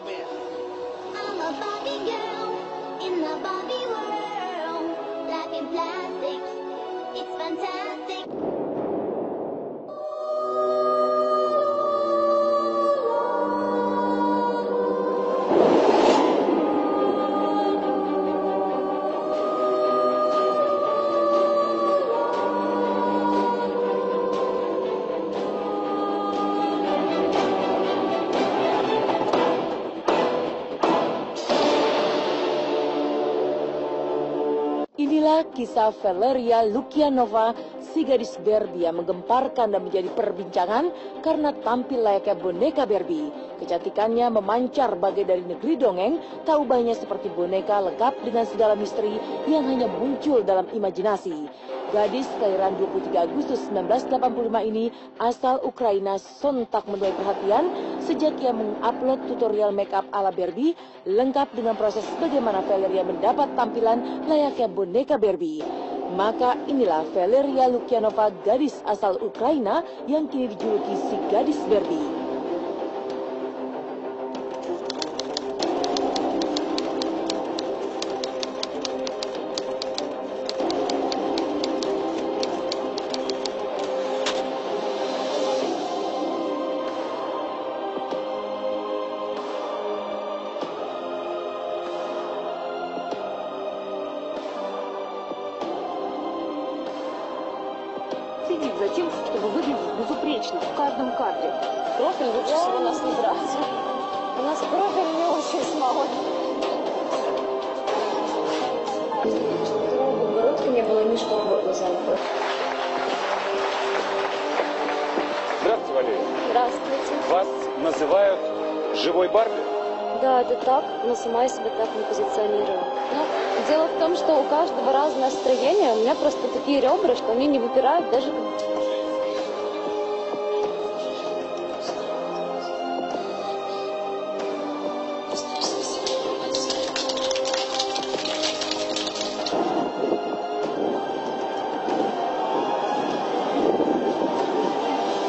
man. I'm a Barbie girl in the Barbie world. Life in plastic, it's fantastic. Inilah kisah Valeria Lukyanova, si gadis Barbie yang menggemparkan dan menjadi perbincangan karena tampil layaknya boneka Barbie. Kecantikannya memancar bagai dari negeri dongeng, tak ubahnya seperti boneka lengkap dengan segala misteri yang hanya muncul dalam imajinasi. Gadis kelahiran 23 Agustus 1985 ini asal Ukraina sontak menuai perhatian sejak ia mengupload tutorial makeup ala Barbie lengkap dengan proses bagaimana Valeria mendapat tampilan layaknya boneka Barbie. Maka inilah Valeria Lukyanova, gadis asal Ukraina yang kini dijuluki si gadis Barbie. Следить за тем, чтобы выглядеть безупречно в каждом кадре. Профиль лучше всего нас не брать. У нас профиль не очень смог. Чтобы подбородка не было, мешков в глазах. Здравствуйте, Валерия. Здравствуйте. Вас называют живой Барби? Да, это так, но сама я себя так не позиционирую. Но дело в том, что у каждого разное настроение. У меня просто такие ребра, что они не выпирают даже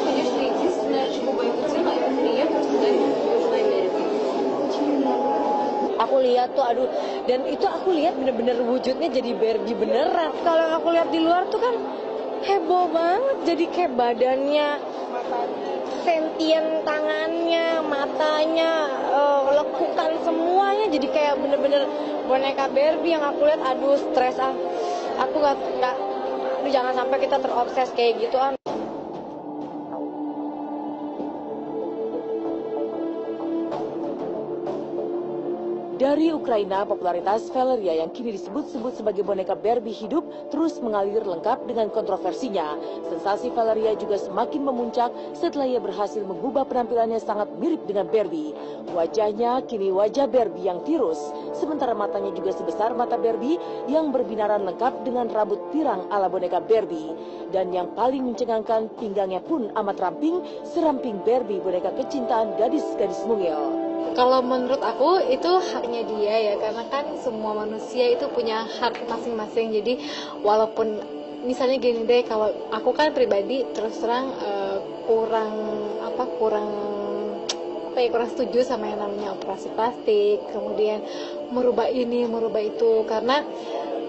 Конечно, единственное, чего бы я хотела, это приехать куда-нибудь в Южной Америке. Aku lihat tuh, aduh, dan itu aku lihat bener-bener wujudnya jadi Barbie beneran. Kalau yang aku lihat di luar tuh kan heboh banget, jadi kayak badannya, sentien tangannya, matanya, lekukan semuanya, jadi kayak bener-bener boneka Barbie. Yang aku lihat, aduh, stres ah. Aku nggak, aduh, jangan sampai kita terobses kayak gitu ah. Dari Ukraina, popularitas Valeria yang kini disebut-sebut sebagai boneka Barbie hidup terus mengalir lengkap dengan kontroversinya. Sensasi Valeria juga semakin memuncak setelah ia berhasil mengubah penampilannya sangat mirip dengan Barbie. Wajahnya kini wajah Barbie yang tirus, sementara matanya juga sebesar mata Barbie yang berbinaran lengkap dengan rambut pirang ala boneka Barbie. Dan yang paling mencengangkan, pinggangnya pun amat ramping, seramping Barbie boneka kecintaan gadis-gadis mungil. Kalau menurut aku itu haknya dia ya, karena kan semua manusia itu punya hak masing-masing. Jadi walaupun misalnya gini deh, kalau aku kan pribadi terus terang kurang setuju sama yang namanya operasi plastik, kemudian merubah ini merubah itu, karena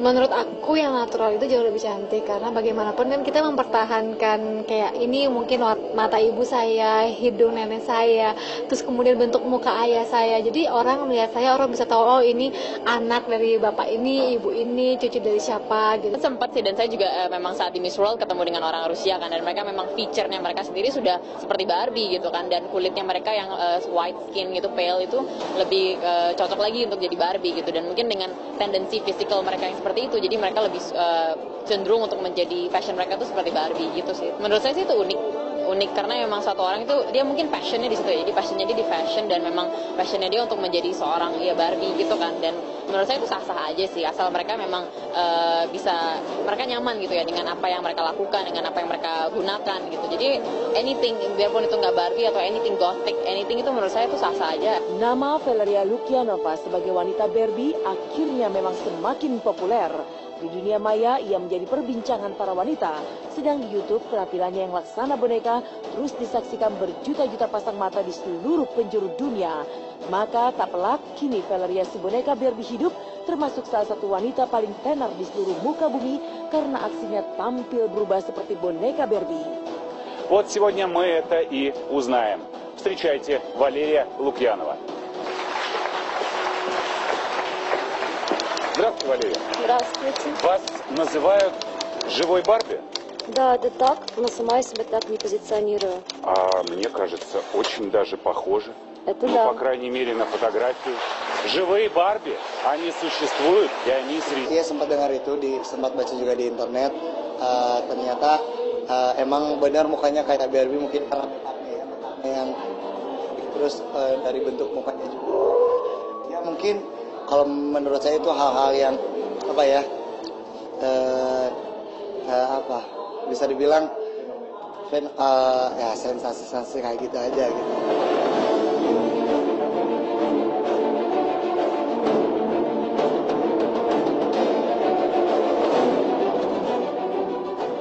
menurut aku yang natural itu jauh lebih cantik. Karena bagaimanapun kan kita mempertahankan kayak ini mungkin mata ibu saya, hidung nenek saya, terus kemudian bentuk muka ayah saya. Jadi orang melihat saya, orang bisa tahu oh ini anak dari bapak ini, ibu ini, cucu dari siapa gitu. Sempat sih, dan saya juga memang saat di Miss World ketemu dengan orang Rusia kan, dan mereka memang feature-nya mereka sendiri sudah seperti Barbie gitu kan, dan kulitnya mereka yang white skin gitu, pale itu lebih cocok lagi untuk jadi Barbie gitu. Dan mungkin dengan tendensi physical mereka yang seperti itu, jadi mereka lebih cenderung untuk menjadi fashion mereka tuh seperti Barbie gitu sih. Menurut saya sih itu unik karena memang satu orang itu dia mungkin passionnya di situ ya, jadi passionnya dia di fashion dan memang passionnya dia untuk menjadi seorang ya Barbie gitu kan. Dan menurut saya itu sah-sah aja sih, asal mereka memang bisa, mereka nyaman gitu ya dengan apa yang mereka lakukan, dengan apa yang mereka gunakan gitu. Jadi anything, biarpun itu nggak Barbie atau anything gothic, anything itu menurut saya itu sah-sah aja. Nama Valeria Lukyanova sebagai wanita Barbie akhirnya memang semakin populer. Di dunia maya, ia menjadi perbincangan para wanita. Sedang di YouTube, penampilannya yang laksana boneka terus disaksikan berjuta-juta pasang mata di seluruh penjuru dunia. Maka tak pelak, kini Valeria si boneka Barbie hidup termasuk salah satu wanita paling tenar di seluruh muka bumi karena aksinya tampil berubah seperti boneka Barbie. Вот сегодня мы это и узнаем. Встречайте, Валерия Лукьянова. Здравствуйте, Валерия. Здравствуйте. Вас называют живой Барби? Да, это так, но сама я себя так не позиционирую. А мне кажется, очень даже похоже. Это Ну, да. по крайней мере, на фотографии. Живые Барби, они существуют, и они среди... Saya sempat dengar itu, sempat baca juga di internet. Ternyata emang benar mukanya kayak Barbie, mungkin karena make-upnya yang terus dari bentuk mukanya juga. Ya mungkin kalau menurut saya itu hal-hal yang apa ya, bisa dibilang ya sensasi-sensasi kayak gitu aja gitu.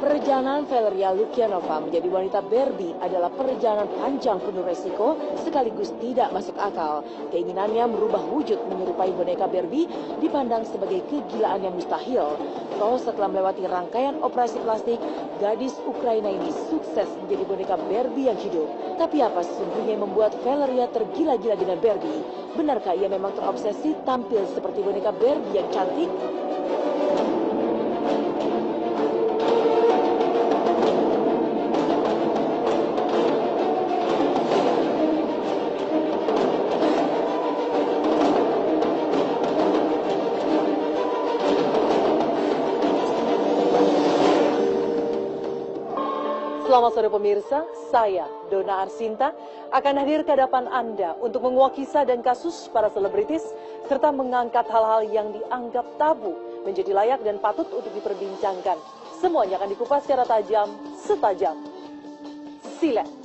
Perjalanan Valeria Lukyanova menjadi wanita Barbie adalah perjalanan panjang penuh resiko sekaligus tidak masuk akal. Keinginannya merubah wujud menyerupai boneka Barbie dipandang sebagai kegilaan yang mustahil. Toh setelah melewati rangkaian operasi plastik, gadis Ukraina ini sukses menjadi boneka Barbie yang hidup. Tapi apa sesungguhnya yang membuat Valeria tergila-gila dengan Barbie? Benarkah ia memang terobsesi tampil seperti boneka Barbie yang cantik? Selamat sore pemirsa, saya Dona Arsinta akan hadir ke hadapan Anda untuk menguak kisah dan kasus para selebritis serta mengangkat hal-hal yang dianggap tabu menjadi layak dan patut untuk diperbincangkan. Semuanya akan dikupas secara tajam, setajam silet.